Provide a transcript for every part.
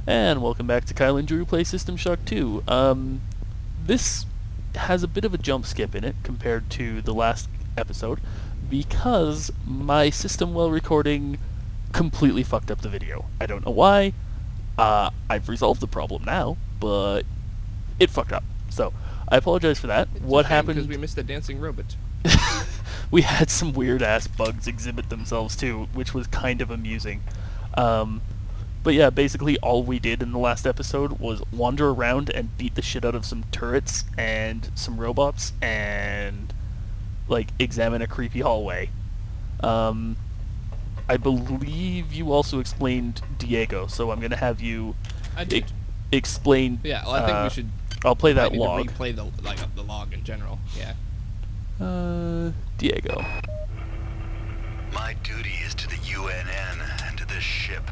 And welcome back to Kyle and Drew Play System Shock 2. This has a bit of a jump skip in it compared to the last episode because my system while recording completely fucked up the video. I don't know why. I've resolved the problem now, but it fucked up. So, I apologize for that. What happened? Because we missed the dancing robot. We had some weird-ass bugs exhibit themselves too, which was kind of amusing. But yeah, basically all we did in the last episode was wander around and beat the shit out of some turrets and some robots and, like, examine a creepy hallway. I believe you also explained Diego, so I'm going to have you explain... Yeah, well, I think we should... I'll play that log. Replay the log in general, yeah. Diego. My duty is to the UNN and to this ship.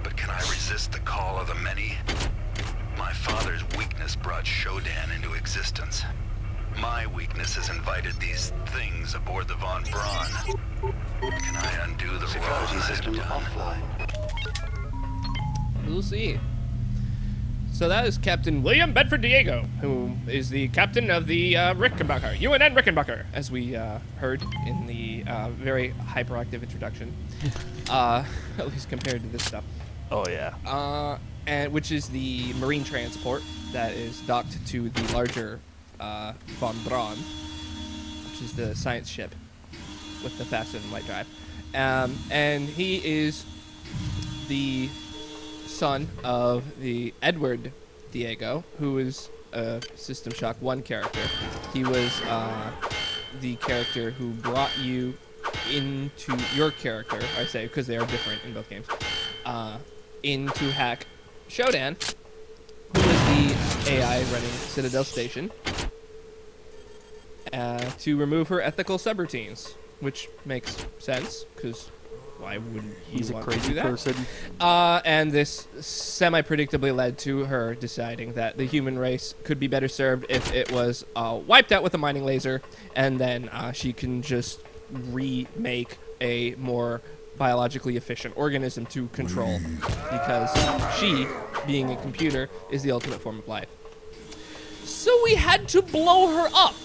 But can I resist the call of the many? My father's weakness brought Shodan into existence. My weakness has invited these things aboard the Von Braun. Can I undo the wrong I've done? We'll see. So that is Captain William Bedford Diego, who is the captain of the Rickenbacker, UNN Rickenbacker, as we heard in the very hyperactive introduction, at least compared to this stuff. Oh yeah. And which is the marine transport that is docked to the larger Von Braun, which is the science ship with the faster than light drive. And he is the son of the Edward Diego, who is a System Shock 1 character. He was the character who brought you into your character, I say, because they are different in both games, into hack Shodan, who is the AI running Citadel Station, to remove her ethical subroutines, which makes sense, because why wouldn't He's you a want crazy to do that? person. And this semi-predictably led to her deciding that the human race could be better served if it was wiped out with a mining laser, and then she can just remake a more biologically efficient organism to control, because she, being a computer, is the ultimate form of life. So we had to blow her up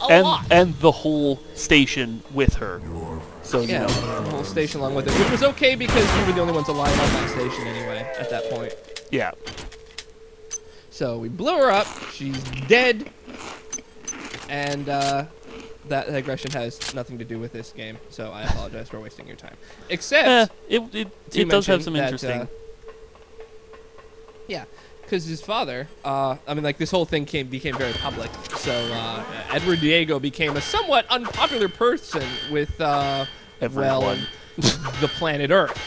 a lot. And the whole station with her. So, Yeah, you know. the whole station along with it, which was okay because we were the only ones alive on that station anyway at that point. Yeah. So we blew her up. She's dead. And that digression has nothing to do with this game, so I apologize for wasting your time. Except it does have some interesting... yeah, because his father, I mean, like, this whole thing became very public, so Edward Diego became a somewhat unpopular person with, Everyone. well, the planet Earth.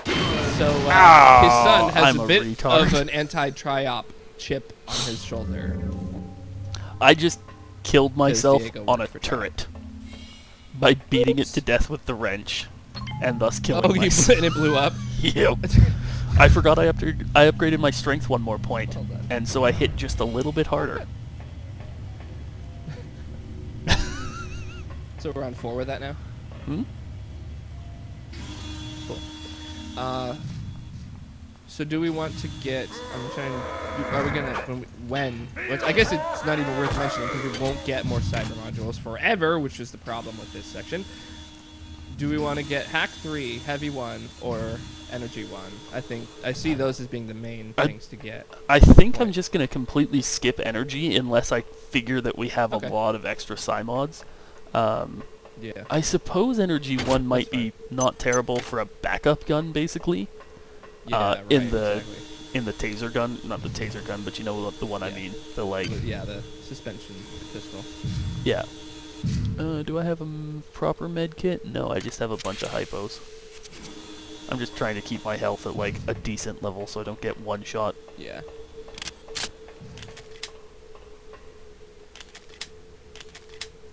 So his son has I'm a bit retard. of an anti-triop chip on his shoulder. I just killed myself Diego on a worked for turret by beating it to death with the wrench, and thus killing Oh, myself. and it blew up? Yep. I forgot I upgraded my strength one more point, Hold on. and so I hit just a little bit harder. So we're on 4 with that now? Hmm? Cool. So do we want to get... I'm trying to... Are we going to... When? Which I guess it's not even worth mentioning because we won't get more cyber modules forever, which is the problem with this section. Do we want to get Hack 3, Heavy 1, or Energy 1? I think... I see those as being the main things to get. I think I'm just going to completely skip energy unless I figure that we have Okay. a lot of extra psi mods. Yeah. I suppose energy 1 might be not terrible for a backup gun, basically. Yeah, right, in the exactly. in the taser gun, not the taser gun, but you know the one I mean, the like. Yeah, the suspension pistol. Yeah. Do I have a proper med kit? No, I just have a bunch of hypos. I'm just trying to keep my health at like a decent level so I don't get one shot. Yeah.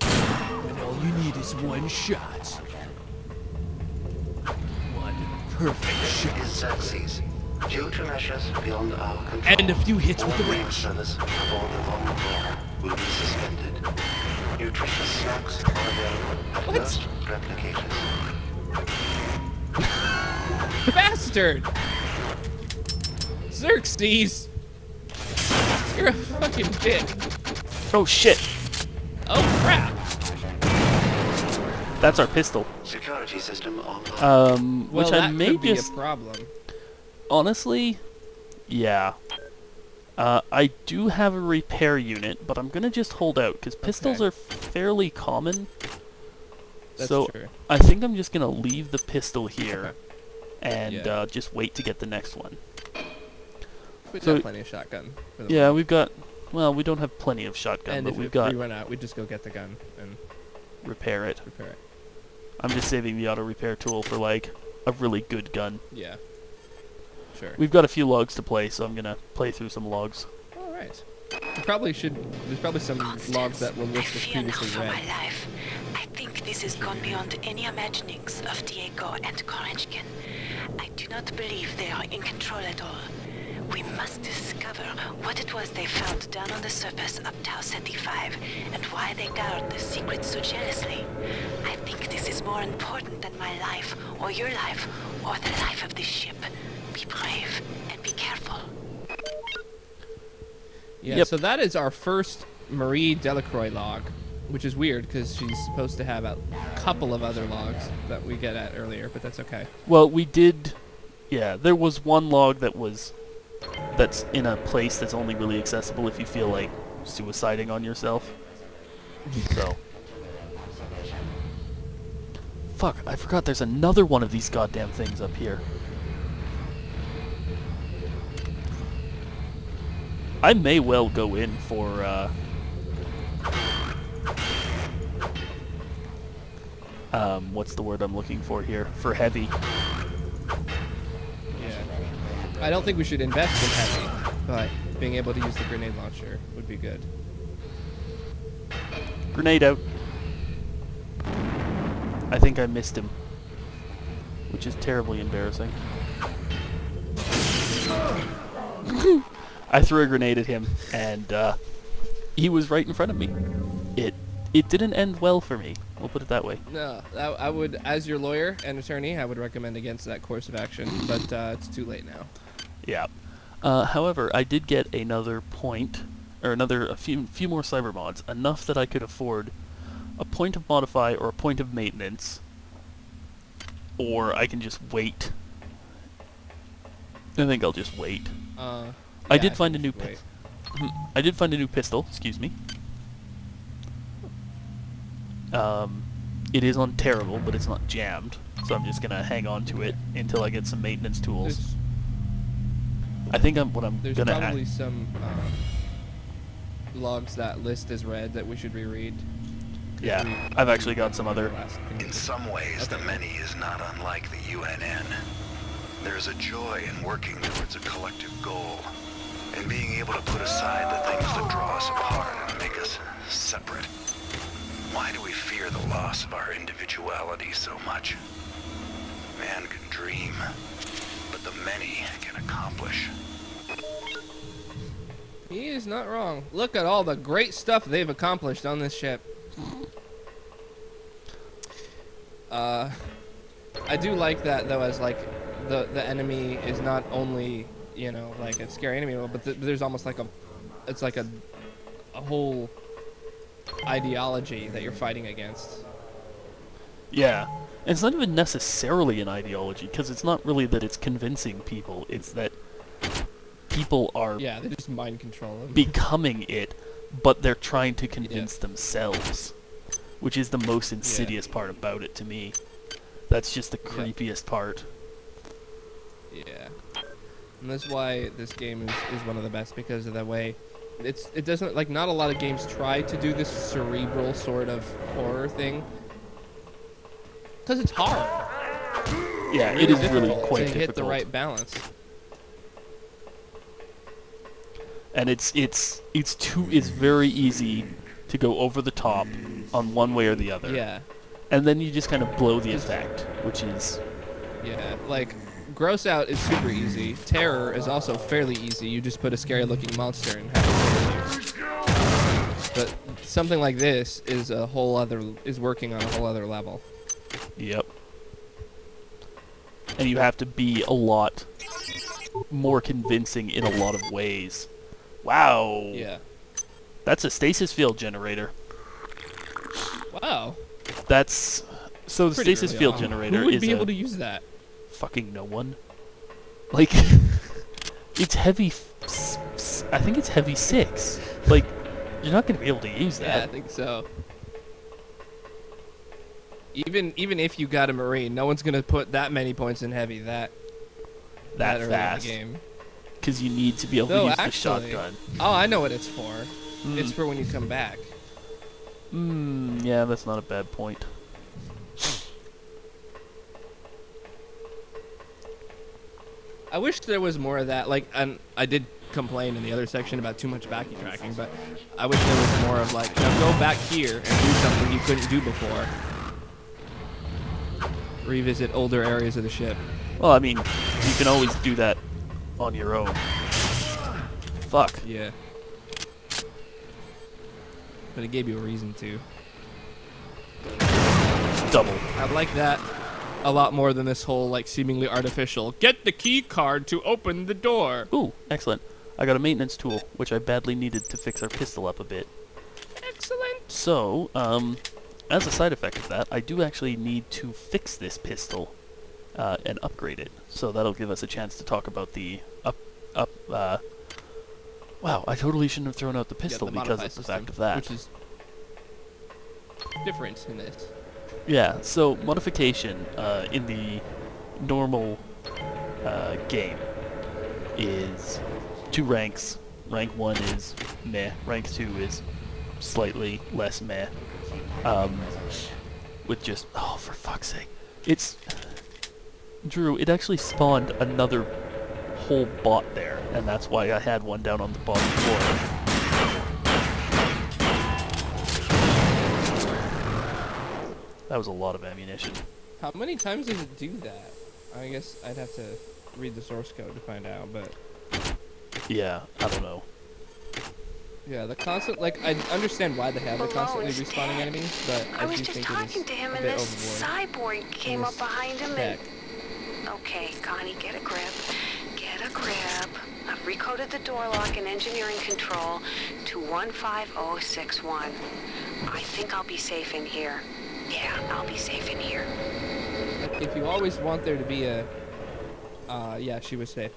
And all you need is one shot. One perfect shot. Is succeeds due to measures beyond our control. And a few hits with the All wrench. service aboard the Von Braun will be suspended. Nutritious snacks are available at most replicators. Bastard! Xerxes! You're a fucking dick. Oh shit! Oh crap! That's our pistol. Security system online. Well, Which that I may could be just a problem. honestly, yeah. I do have a repair unit, but I'm gonna just hold out because pistols Okay. are fairly common. That's so true. I think I'm just gonna leave the pistol here and Yeah. just wait to get the next one. We've So- got plenty of shotgun. For the Yeah, moment. we've got. Well, we don't have plenty of shotgun, And but if we've got we run out, we just go get the gun and repair it. repair it. I'm just saving the auto repair tool for like a really good gun. Yeah. Sure. We've got a few logs to play, so I'm gonna play through some logs. All right. We probably should. There's probably some logs that will I list as fear now previously for my read. life. I think this has gone beyond any imaginings of Diego and Korenchkin. I do not believe they are in control at all. We must discover what it was they found down on the surface of Tau Ceti 5 and why they guard the secret so jealously. I think this is more important than my life, or your life, or the life of this ship. Be brave and be careful. Yeah. Yep. So that is our first Marie Delacroix log, which is weird because she's supposed to have a couple of other logs that we get at earlier, but that's okay. Well, we did. Yeah, there was one log that's in a place that's only really accessible if you feel like suiciding on yourself. So. Fuck, I forgot there's another one of these goddamn things up here. I may well go in for, what's the word I'm looking for here? For heavy. Yeah. I don't think we should invest in heavy, but being able to use the grenade launcher would be good. Grenade out. I think I missed him, which is terribly embarrassing. I threw a grenade at him, and he was right in front of me. It didn't end well for me. We'll put it that way. No, I would, as your lawyer and attorney, I would recommend against that course of action, but it's too late now. Yeah. However, I did get another point, or a few more cyber mods, enough that I could afford a point of modify or a point of maintenance, or I can just wait. I think I'll just wait. I Yeah, did find a think new we should wait. I did find a new pistol. Excuse me. It is on terrible, but it's not jammed, so I'm just gonna hang on to it until I get some maintenance tools. There's, I think I'm gonna there's probably some logs that list as red that we should reread. 'Cause Yeah, I've actually got some other. In some ways, the many is not unlike the UNN. There's a joy in working towards a collective goal, and being able to put aside the things that draw us apart and make us separate. Why do we fear the loss of our individuality so much? Man can dream, but the many can accomplish. He is not wrong. Look at all the great stuff they've accomplished on this ship. I do like that though, as like the enemy is not only, you know, like a scary enemy, but there's almost like it's like a whole ideology that you're fighting against. Yeah, and it's not even necessarily an ideology, because it's not really that it's convincing people. It's that people are Yeah, they just mind control them. becoming it, but they're trying to convince themselves, which is the most insidious part about it to me. That's just the creepiest part. Yeah, and that's why this game is one of the best, because of the way it doesn't, like, not a lot of games try to do this cerebral sort of horror thing, because it's hard. Yeah, it is really difficult quite to difficult. hit the right balance. And it's very easy to go over the top on one way or the other. Yeah, And then you just kind of blow the effect, which is yeah, like gross out is super easy. Terror is also fairly easy. You just put a scary looking monster and have it kill you. But something like this is working on a whole other level. yep. And you have to be a lot more convincing in a lot of ways. Wow. Yeah. That's a stasis field generator. Wow. That's so the Pretty stasis early field on. generator Who would is be able to use that? fucking no one. Like it's heavy. I think it's heavy 6. Like you're not gonna be able to use Yeah, I that. think so. Even if you got a Marine, no one's gonna put that many points in heavy that that early fast. in the game. Because you need to be able No, to use actually- the shotgun. Oh, I know what it's for. Mm. It's for when you come back. Yeah, that's not a bad point. I wish there was more of that. Like, and I did complain in the other section about too much backtracking, but I wish there was more of like, now go back here and do something you couldn't do before. Revisit older areas of the ship. Well, I mean, you can always do that on your own. Fuck. Yeah. But it gave you a reason to. Double. I like that a lot more than this whole like seemingly artificial get the key card to open the door. Ooh, excellent. I got a maintenance tool, which I badly needed to fix our pistol up a bit. Excellent. So, as a side effect of that, I do actually need to fix this pistol and upgrade it. So that'll give us a chance to talk about the wow, I totally shouldn't have thrown out the pistol the because modify of the system, fact of that. which is different in this. Yeah, so modification in the normal game is 2 ranks. Rank 1 is meh. Rank 2 is slightly less meh. With just... Oh, for fuck's sake. It's... Drew, it actually spawned another whole bot there, and that's why I had one down on the bottom floor. That was a lot of ammunition. How many times does it do that? I guess I'd have to read the source code to find out, but Yeah, I don't know. yeah, the constant, like, I understand why they have the constantly Malone's respawning dead. enemies, but I I was do just think it talking is to him a and bit this overboard. cyborg came up This behind him tech. and... Okay, Connie, get a grip. Get a grip. I've recoded the door lock and engineering control to 15061. I think I'll be safe in here. Yeah, I'll be safe in here. If you always want there to be a, yeah, she was safe.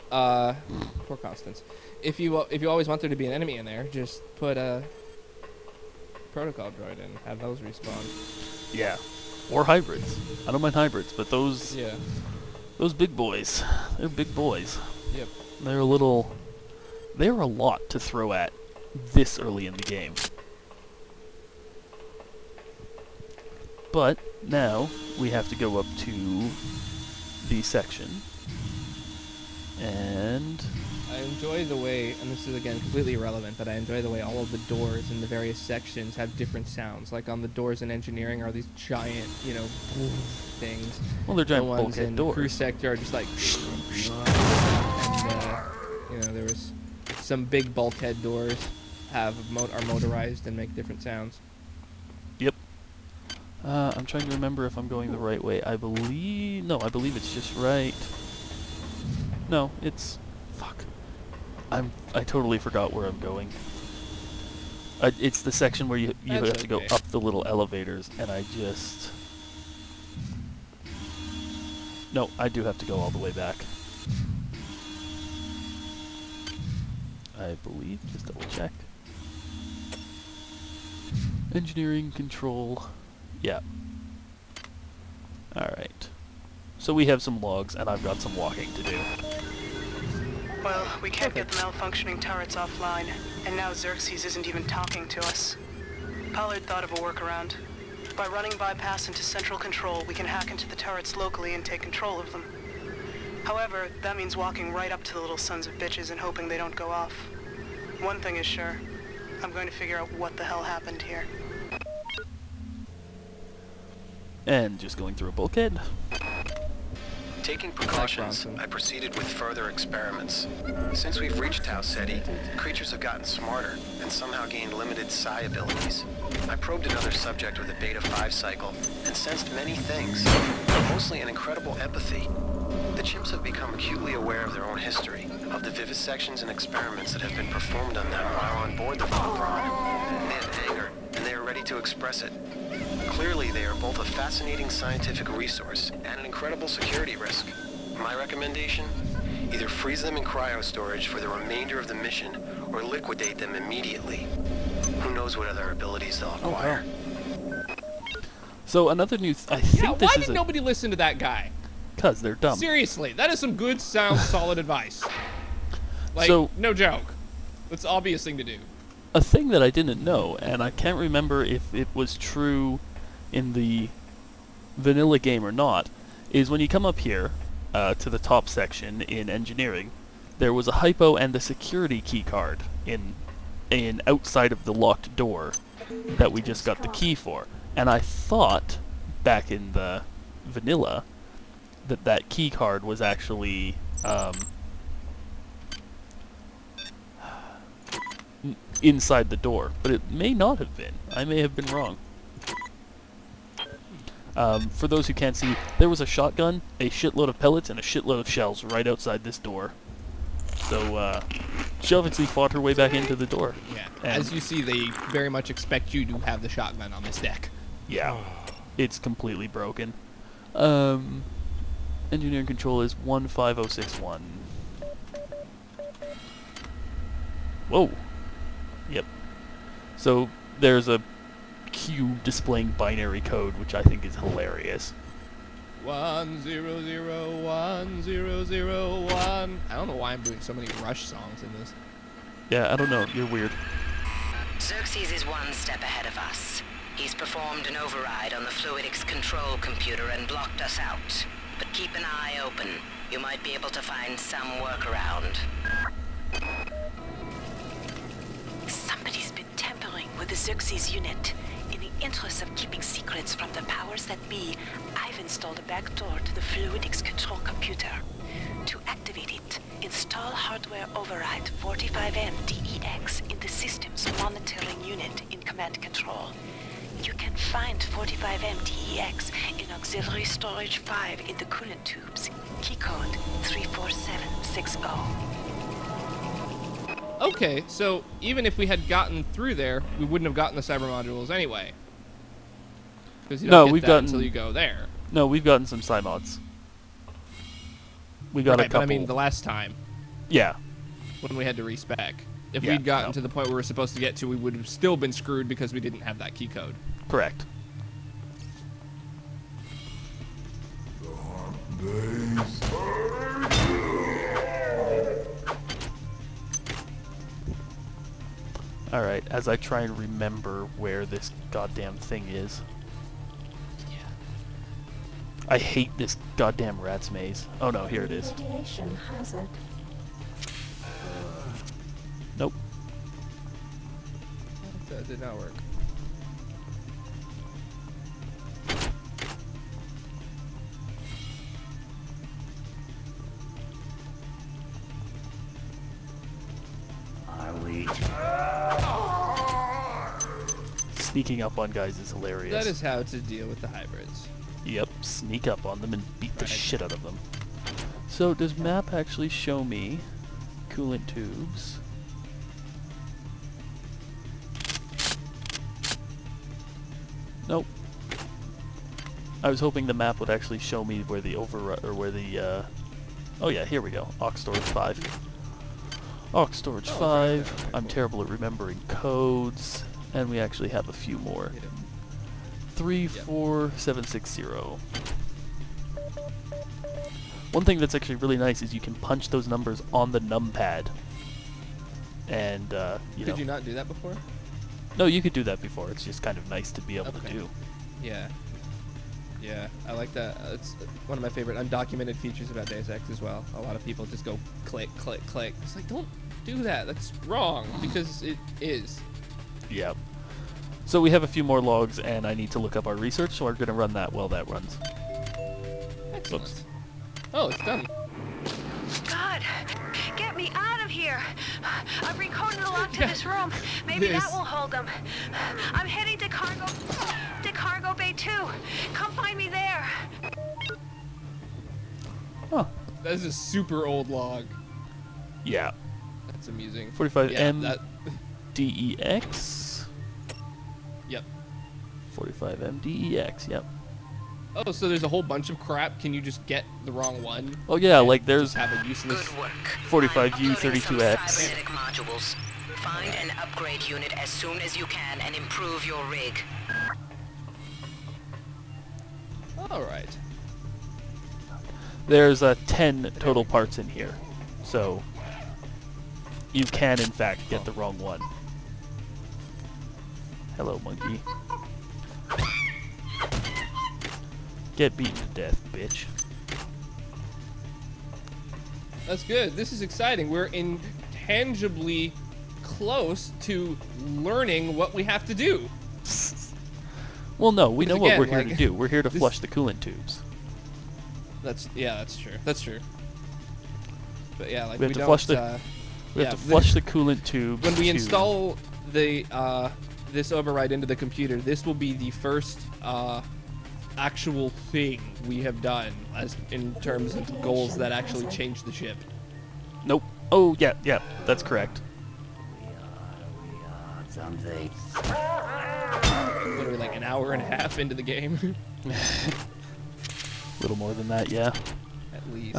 Poor Constance. If you always want there to be an enemy in there, just put a protocol droid in, have those respawn. Yeah. Or hybrids. I don't mind hybrids, but those Yeah. those big boys, they're big boys. Yep. They're a little... They're a lot to throw at this early in the game. But now we have to go up to the section. And... I enjoy the way, and this is again completely irrelevant, but I enjoy the way all of the doors in the various sections have different sounds. Like on the doors in engineering are these giant, you know, things. Well, they're giant The ones bulkhead in the crew doors. sector are just like, and you know, there was some big bulkhead doors are motorized and make different sounds. Yep. I'm trying to remember if I'm going the right way. I believe it's just right. No, it's... Fuck. I totally forgot where I'm going. It's the section where you That's have to go okay. up the little elevators, and I just... No, I do have to go all the way back. I believe, just double check. Engineering control. Yeah. Alright. So we have some logs, and I've got some walking to do. Well, we can't get the malfunctioning turrets offline, and now Xerxes isn't even talking to us. Pollard thought of a workaround. By running bypass into central control, we can hack into the turrets locally and take control of them. However, that means walking right up to the little sons of bitches and hoping they don't go off. One thing is sure, I'm going to figure out what the hell happened here. And just going through a bulkhead. Taking precautions, Bronson. I proceeded with further experiments. Since we've reached Tau Ceti, creatures have gotten smarter and somehow gained limited psi abilities. I probed another subject with a Beta 5 cycle and sensed many things, but mostly an incredible empathy. The chimps have become acutely aware of their own history, of the vivisections and experiments that have been performed on them while on board the Von Braun. They have anger, and they are ready to express it. Clearly, they are both a fascinating scientific resource and an incredible security risk. My recommendation? Either freeze them in cryo storage for the remainder of the mission, or liquidate them immediately. Who knows what other abilities they'll acquire. So another new... I think Yeah, this why is did nobody listen to that guy? Because they're dumb. Seriously, that is some good, sound, solid advice. Like, So- no joke. That's the obvious thing to do. A thing that I didn't know, and I can't remember if it was true in the vanilla game or not, is when you come up here to the top section in engineering, there was a hypo and a security key card in outside of the locked door that we just got the key for. And I thought back in the vanilla that key card was actually inside the door, but it may not have been. I may have been wrong. For those who can't see, there was a shotgun, a shitload of pellets, and a shitload of shells right outside this door. So, she obviously fought her way back into the door. Yeah. And As you see, they very much expect you to have the shotgun on this deck. yeah, it's completely broken. Engineering control is 15061. Whoa. Yep. So there's a cube displaying binary code, which I think is hilarious. 1001001. I don't know why I'm doing so many Rush songs in this. Yeah, I don't know. You're weird. Xerxes is one step ahead of us. He's performed an override on the fluidics control computer and blocked us out. But keep an eye open. You might be able to find some workaround. Somebody's been tampering with the Xerxes unit. In the interest of keeping secrets from the powers that be, I've installed a backdoor to the fluidics control computer. To activate it, install hardware override 45M DEX in the system's monitoring unit in command control. You can find 45M DEX in auxiliary storage 5 in the coolant tubes. Keycode 34760. Okay, so even if we had gotten through there, we wouldn't have gotten the cyber modules anyway. Because you don't get that until you go there. No, we've gotten some Psymods. We got a Right, couple. but I mean the last time Yeah. when we had to respec. If Yeah, we'd gotten no. to the point where we were supposed to get to, we would have still been screwed because we didn't have that key code. Correct. Alright, as I try and remember where this goddamn thing is. Yeah. I hate this goddamn rat's maze. Oh no, here it is. Radiation hazard. Nope. That did not work. I wait. Sneaking up on guys is hilarious. That is how to deal with the hybrids. Yep, sneak up on them and beat the Right. shit out of them. So does map actually show me coolant tubes? Nope. I was hoping the map would actually show me where the oh yeah, here we go. Aux storage 5. Aux storage 5. I'm terrible at remembering codes, and we actually have a few more. 34760. One thing that's actually really nice is you can punch those numbers on the numpad. And you know. Did you not do that before? No, you could do that before. It's just kind of nice to be able to Okay. do. Yeah. Yeah, I like that. It's one of my favorite undocumented features about Deus Ex as well. A lot of people just go click, click, click. It's like, don't do that. That's wrong, because it is. Yep. So we have a few more logs, and I need to look up our research, so we're going to run that while that runs. Excellent. Whoops. Oh, it's done. God, get me out of here. I've recoded a lot to this room. Maybe that will hold them. I'm heading to cargo bay 2. Come find me there. Huh. That is a super old log. Yeah. That's amusing. 45 Yeah, M that- DEX. Yep. 45 M DEX. Yep. Oh, so there's a whole bunch of crap. Can you just get the wrong one? Oh yeah, and like there's just have a useless. Good work. 45U, I'm uploading some 32X. cybernetic modules. Find an upgrade unit as soon as you can and improve your rig. All right. There's 10 total parts in here, so you can in fact get the wrong one. Hello, monkey. Get beaten to death, bitch. That's good. This is exciting. We're intangibly close to learning what we have to do. Well, no, we know Because what again, we're here like, to do. We're here to this- flush the coolant tubes. That's true. That's true. But yeah, like We we, have to don't. flush the- yeah, We have to flush the coolant tubes. when we to- install the this override into the computer, this will be the first actual thing we have done as in terms of goals that actually change the ship. Nope. Oh, yeah, yeah, that's correct. Something. What are we, like an hour and a half into the game? A little more than that, yeah. At least.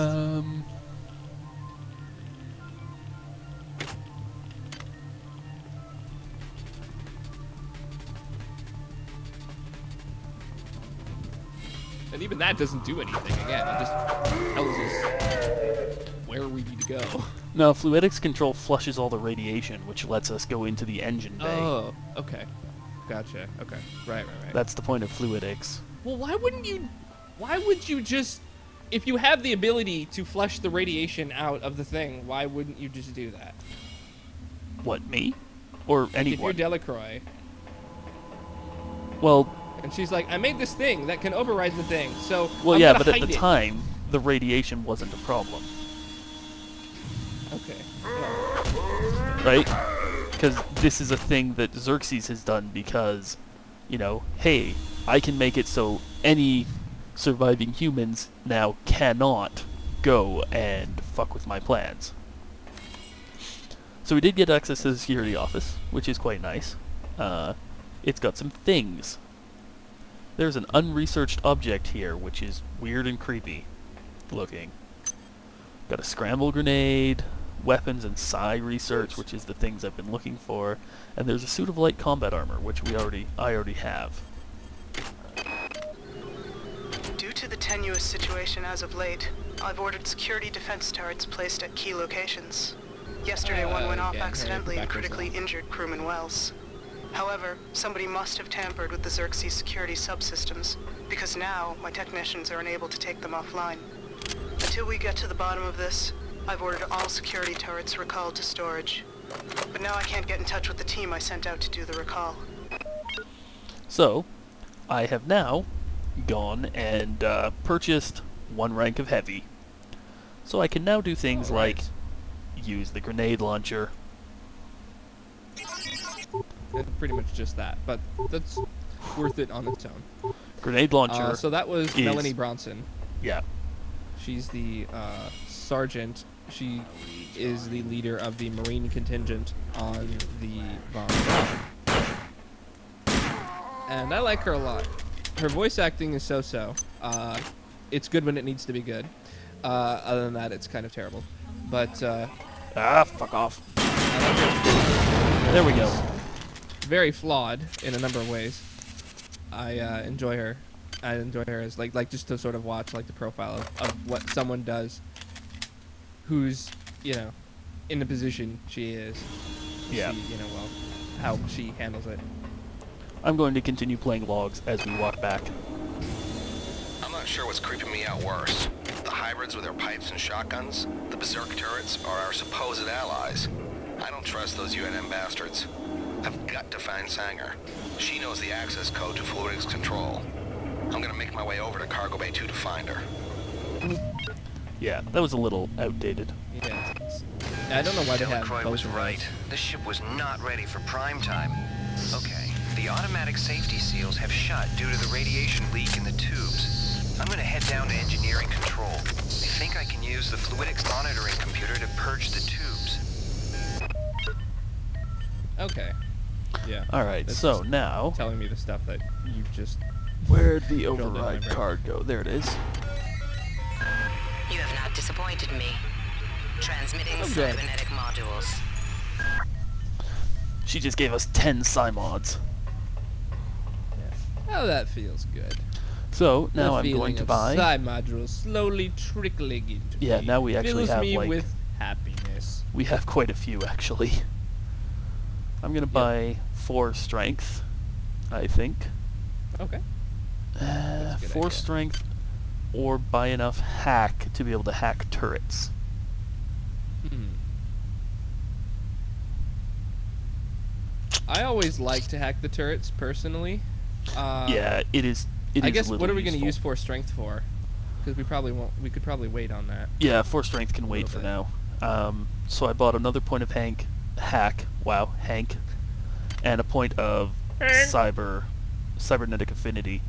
And even that doesn't do anything. Again, it just tells us where we need to go. No, fluidics control flushes all the radiation, which lets us go into the engine bay. Oh, okay. Gotcha. Okay. Right. That's the point of fluidics. Well, why would you just, if you have the ability to flush the radiation out of the thing, why wouldn't you just do that? What, me? Or If anyone? you're Delacroix, Well, and she's like, I made this thing that can override the thing, so well, I'm yeah, gonna but at hide the it. time, the radiation wasn't a problem, Okay. Well, right? Because this is a thing that Xerxes has done because, you know, hey, I can make it so any surviving humans now cannot go and fuck with my plans. So we did get access to the security office, which is quite nice. It's got some things. There's an unresearched object here, which is weird and creepy looking. Got a scramble grenade, weapons and psi research, which is the things I've been looking for, and there's a suit of light combat armor, which I already have. Due to the tenuous situation as of late, I've ordered security defense turrets placed at key locations. Yesterday one went off again, accidentally and back critically yourself. injured crewman Wells. However, somebody must have tampered with the Xerxes security subsystems, because now my technicians are unable to take them offline. Until we get to the bottom of this, I've ordered all security turrets recalled to storage. But now I can't get in touch with the team I sent out to do the recall. So, I have now gone and purchased 1 rank of heavy. So I can now do things like use the grenade launcher. it's pretty much just that, but that's worth it on its own. Grenade launcher. So that was is- Melanie Bronson. Yeah. She's the sergeant. She is the leader of the Marine contingent on the Von Braun. And I like her a lot. Her voice acting is so-so. It's good when it needs to be good. Other than that, it's kind of terrible. But Fuck off. I like her. There we go. Very flawed in a number of ways. I enjoy her. I enjoy her as like just to sort of watch like the profile of what someone does who's, you know, in the position she is. Yeah. See, you know, well, how she handles it. I'm going to continue playing logs as we walk back. I'm not sure what's creeping me out worse. The hybrids with their pipes and shotguns, the berserk turrets, are our supposed allies. I don't trust those UNM bastards. I've got to find Sanger. She knows the access code to fluidics control. I'm gonna make my way over to Cargo Bay 2 to find her. Yeah, that was a little outdated. Yeah. I don't know why they have Delacroix both was of right. those. This ship was not ready for prime time. Okay, the automatic safety seals have shut due to the radiation leak in the tubes. I'm gonna head down to engineering control. I think I can use the fluidics monitoring computer to purge the tubes. Okay. Yeah. Alright, That's so just now, telling me the stuff that you just... where'd the in my override brain. card go? There it is. You have not disappointed me. Transmitting Oh, good. cybernetic modules. She just gave us 10 Cymods. Oh, that feels good. So, now The I'm feeling going to of buy... side modules slowly trickling into Yeah, me now we actually fills have, me like- with happiness. We have quite a few, actually. I'm going to buy 4 strength, I think. Okay. That's a good 4 idea. strength, or buy enough hack to be able to hack turrets. I always like to hack the turrets, personally. Yeah, it is. I guess what are we going to use 4 strength for? Because we probably won't. We could probably wait on that. Yeah, 4 strength can wait little for bit. now. So I bought another point of hack. Wow, Hank, and a point of cybernetic affinity.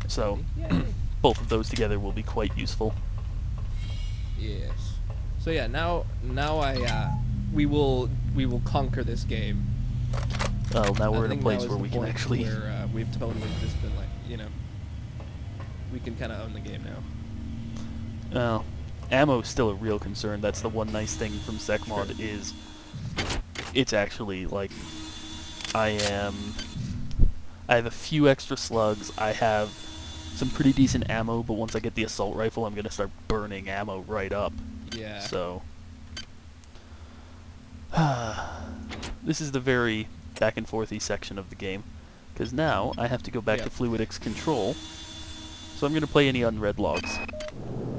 So Yay. both of those together will be quite useful. Yes. So yeah, now we will conquer this game. Well, now we're I in a think place now is where the we can point actually. where we've totally just been like, we can kind of own the game now. Well, ammo's still a real concern. That's the one nice thing from SecMod True. is it's actually like I have a few extra slugs. I have some pretty decent ammo, but once I get the assault rifle, I'm gonna start burning ammo right up. Yeah. So this is the very back and forthy section of the game, because now I have to go back Yeah. to fluidics control. So I'm gonna play any unread logs.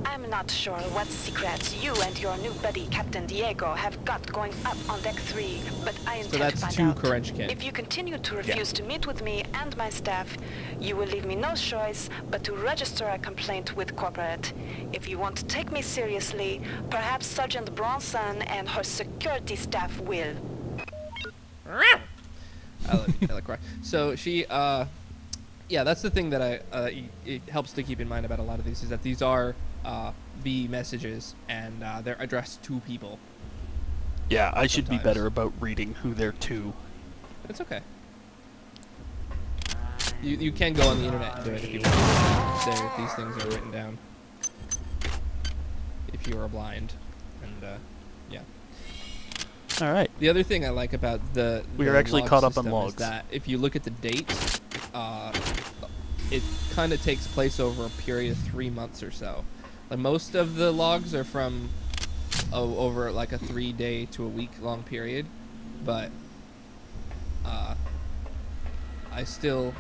I'm not sure what secrets you and your new buddy Captain Diego have got going up on Deck 3, but I intend So that's to find 2 out. Korenchkin. If you continue to refuse to meet with me and my staff, you will leave me no choice but to register a complaint with corporate. If you want to take me seriously, perhaps Sergeant Bronson and her security staff will. I like cry. So she, yeah, that's the thing that it helps to keep in mind about a lot of these is that these are V messages and they're addressed to people. Yeah, I should be Sometimes. better about reading who they're to. It's okay. You can go on the internet and do it if you want. There, these things are written down. If you are blind, and yeah. All right. The other thing I like about We the are actually log caught up on system logs. is that if you look at the dates, it kind of takes place over a period of 3 months or so. Like most of the logs are from over like a 3-day to a week-long period, but I still,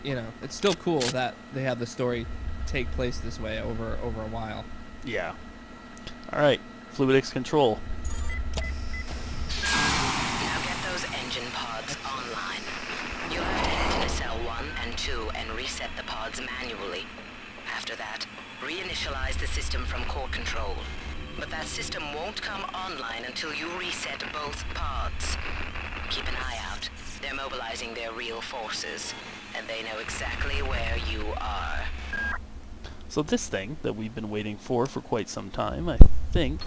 it's still cool that they have the story take place this way over a while. Yeah. All right. Fluidics control. Now get those engine pods online. You'll have to head into cell 1 and 2 and reset the pods manually. After that, reinitialize the system from core control. But that system won't come online until you reset both pods. Keep an eye out. They're mobilizing their real forces, and they know exactly where you are. So this thing that we've been waiting for quite some time, I think...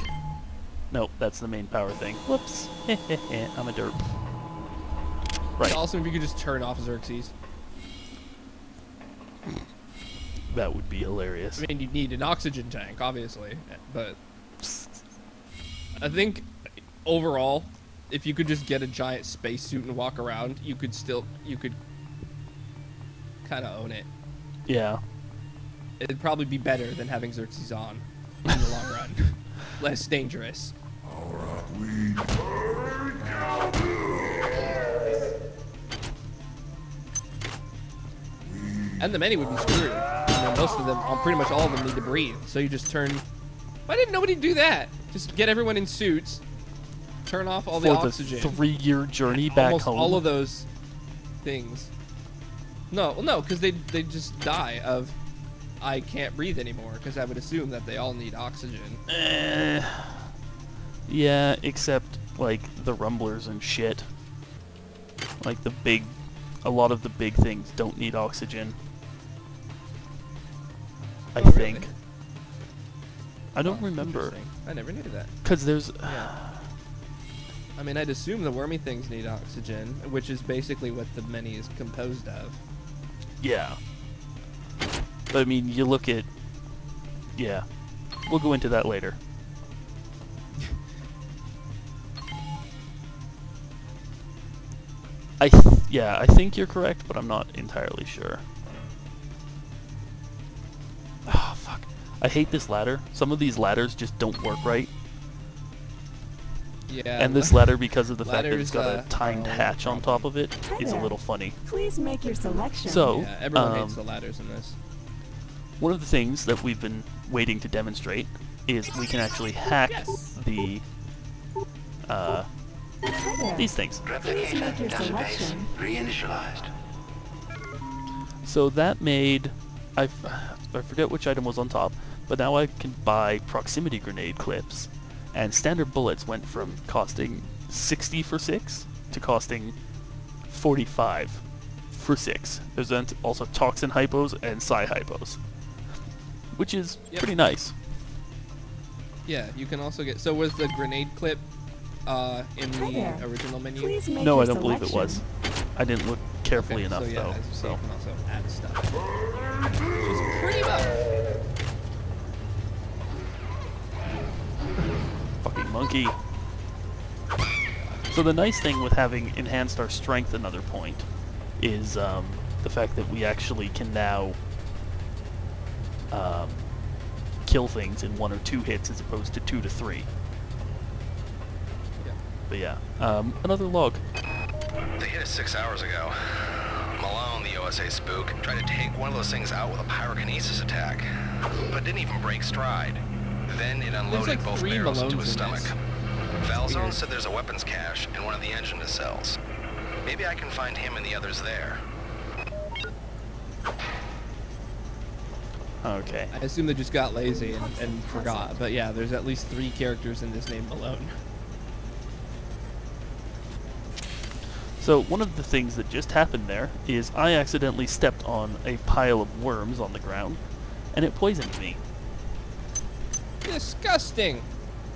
Nope, that's the main power thing. Whoops. I'm a derp. Right. It's awesome if you could just turn off Xerxes. That would be hilarious. I mean, you'd need an oxygen tank, obviously, but I think overall, if you could just get a giant spacesuit and walk around, you could kind of own it. Yeah. It'd probably be better than having Xerxes on in the long run. Less dangerous. And the many would be screwed. I mean, most of them, pretty much all of them need to breathe. So you just turn... Why didn't nobody do that? Just get everyone in suits, turn off all the For oxygen. the 3-year journey back Almost home. all of those things. No, well, no, because they just die of... I can't breathe anymore, because I would assume that they all need oxygen. Yeah, except, like, the rumblers and shit. Like, a lot of the big things don't need oxygen. I Oh, really? think. I don't remember. Interesting. I never knew that. Because there's... Yeah. I mean, I'd assume the wormy things need oxygen, which is basically what the many is composed of. Yeah. But I mean, you look at... Yeah. We'll go into that later. Yeah, I think you're correct, but I'm not entirely sure. Oh, fuck. I hate this ladder. Some of these ladders just don't work right. Yeah. And this ladder, because of the fact that ladders, it's got a timed hatch on top of it, is a little funny. Please make your selection. So, Yeah, everyone hates the ladders in this. one of the things that we've been waiting to demonstrate is we can actually hack the these things. Replicator database reinitialized. So that made I forget which item was on top, but now I can buy proximity grenade clips, and standard bullets went from costing 60 for 6 to costing 45 for 6. There's then also toxin hypos and psi hypos, which is pretty nice. Yeah, you can also get... So was the grenade clip in the original menu? No, I don't believe it was. I didn't look carefully enough, so yeah, though. as you say, So. you can also add stuff. Which is pretty buff. Fucking monkey. So the nice thing with having enhanced our strength another point is the fact that we actually can now kill things in 1 or 2 hits as opposed to 2 to 3. Yeah. But yeah, another log. They hit us 6 hours ago. Malone, the OSA spook, tried to take one of those things out with a pyrokinesis attack, but didn't even break stride. Then it unloaded like both 3 barrels into Malones his in stomach. this. Valzone said there's a weapons cache in one of the engine nacelles. Maybe I can find him and the others there. Okay. I assume they just got lazy and forgot. But yeah, there's at least 3 characters in this name alone. So one of the things that just happened there is I accidentally stepped on a pile of worms on the ground, and it poisoned me. Disgusting!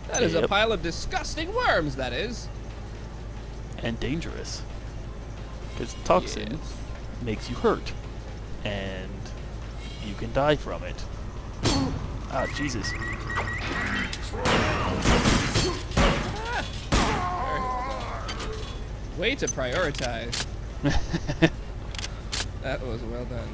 That is a Yep. pile of disgusting worms, that is. And dangerous. Because toxin Yes. makes you hurt, and you can die from it. Ah, Jesus. Way to prioritize. That was well done.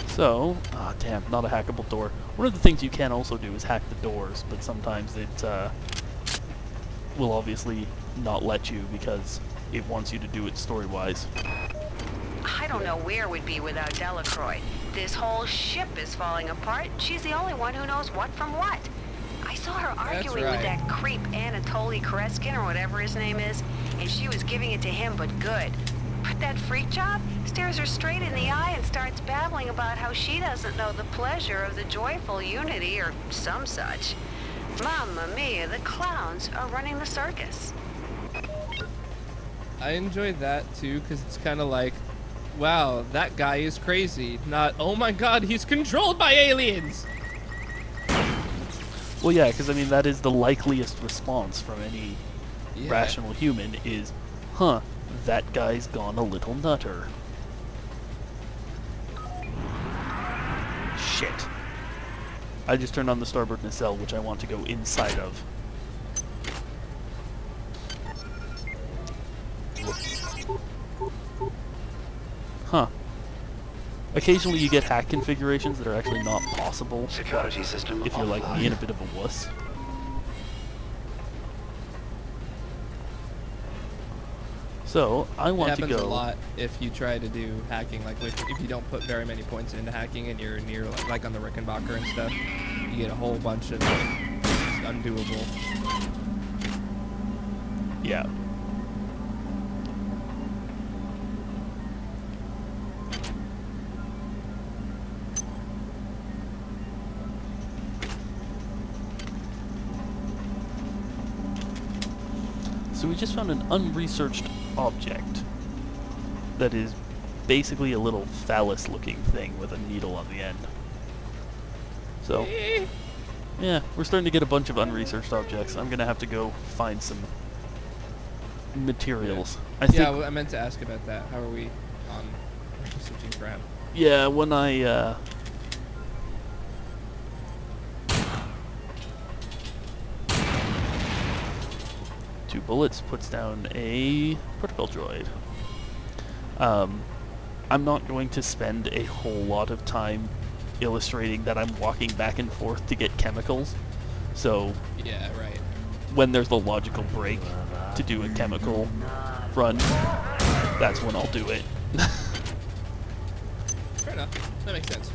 So, ah, damn, not a hackable door. One of the things you can also do is hack the doors, but sometimes it will obviously not let you because it wants you to do it story-wise. I don't know where we'd be without Delacroix. This whole ship is falling apart. She's the only one who knows what from what. I saw her arguing with that creep Anatoly Koreskin or whatever his name is, and she was giving it to him, but good. But that freak job stares her straight in the eye and starts babbling about how she doesn't know the pleasure of the joyful unity or some such. Mamma mia, the clowns are running the circus. I enjoyed that too, because it's kind of like, wow, that guy is crazy. Not, oh my god, he's controlled by aliens! Well, yeah, because I mean that is the likeliest response from any rational human is, huh, that guy's gone a little nutter. Shit. I just turned on the starboard nacelle, which I want to go inside of. Huh. Occasionally you get hack configurations that are actually not possible Security system if you're like me and a bit of a wuss. So, I want to go... It happens a lot if you try to do hacking, like if you don't put very many points into hacking and you're near, like on the Rickenbacker and stuff, you get a whole bunch of just undoable. Yeah. So we just found an unresearched object that is basically a little phallus-looking thing with a needle on the end. So, yeah, we're starting to get a bunch of unresearched objects. I'm gonna have to go find some materials. I think. Yeah, well, I meant to ask about that. How are we on switching ground? Yeah, when I 2 bullets puts down a protocol droid. I'm not going to spend a whole lot of time illustrating that I'm walking back and forth to get chemicals. So Yeah, right. when there's the logical break to do a chemical run, that's when I'll do it. Fair enough. That makes sense.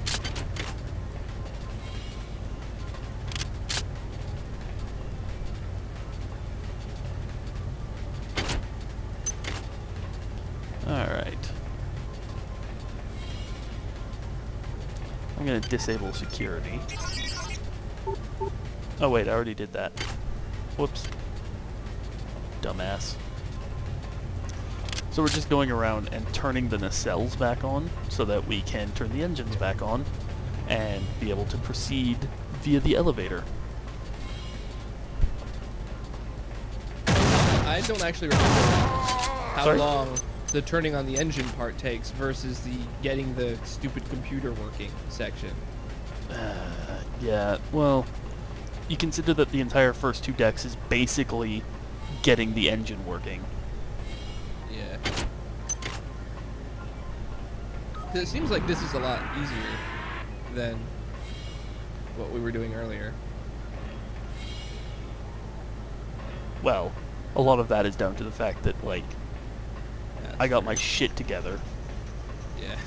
Alright. I'm gonna disable security. Oh wait, I already did that. Whoops. Dumbass. So we're just going around and turning the nacelles back on so that we can turn the engines back on and be able to proceed via the elevator. I don't actually remember how Sorry? long the turning on the engine part takes versus the getting the stupid computer working section. Yeah, well, you consider that the entire first 2 decks is basically getting the engine working. Yeah. 'Cause it seems like this is a lot easier than what we were doing earlier. Well, a lot of that is down to the fact that, like, Yeah, I got my shit together. Yeah.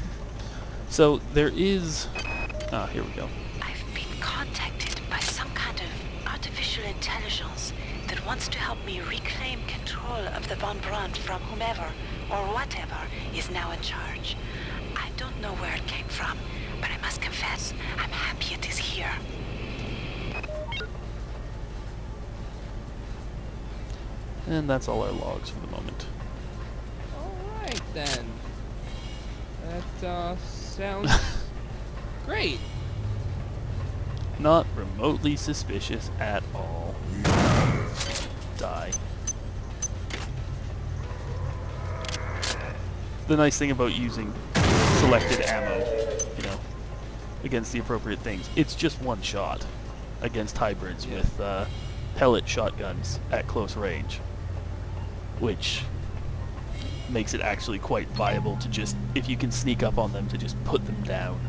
So there is... Ah, here we go. I've been contacted by some kind of artificial intelligence that wants to help me reclaim control of the Von Braun from whomever or whatever is now in charge. I don't know where it came from, but I must confess, I'm happy it is here. And that's all our logs for the moment. Alright then. That sounds great. Not remotely suspicious at all. Die. The nice thing about using selected ammo, you know, against the appropriate things, it's just one shot against hybrids with pellet shotguns at close range, which makes it actually quite viable to just, if you can sneak up on them, to just put them down.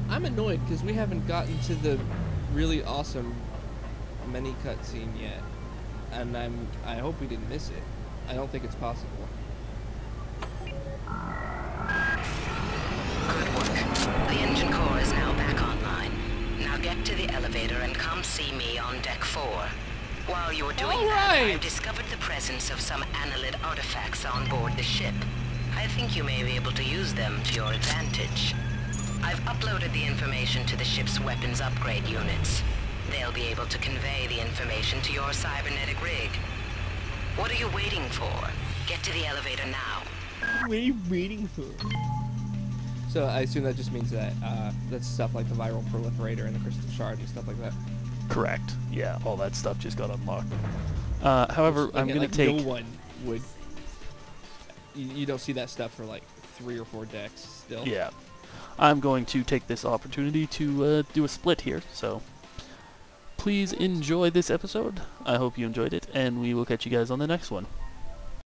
I'm annoyed because we haven't gotten to the really awesome mini cutscene yet, and I hope we didn't miss it. I don't think it's possible. Good work. The engine core is now back online. Now get to the elevator and come see me on deck 4. While you were doing that, I've discovered the presence of some analyte artifacts on board the ship. I think you may be able to use them to your advantage. I've uploaded the information to the ship's weapons upgrade units. They'll be able to convey the information to your cybernetic rig. What are you waiting for? Get to the elevator now. What are you waiting for? So I assume that just means that that's stuff like the viral proliferator and the crystal shard and stuff like that. Correct. Yeah, all that stuff just got unlocked. However, Like, I'm going to like take... No one would... You don't see that stuff for like 3 or 4 decks still. Yeah. I'm going to take this opportunity to do a split here, so... Please enjoy this episode. I hope you enjoyed it, and we will catch you guys on the next one.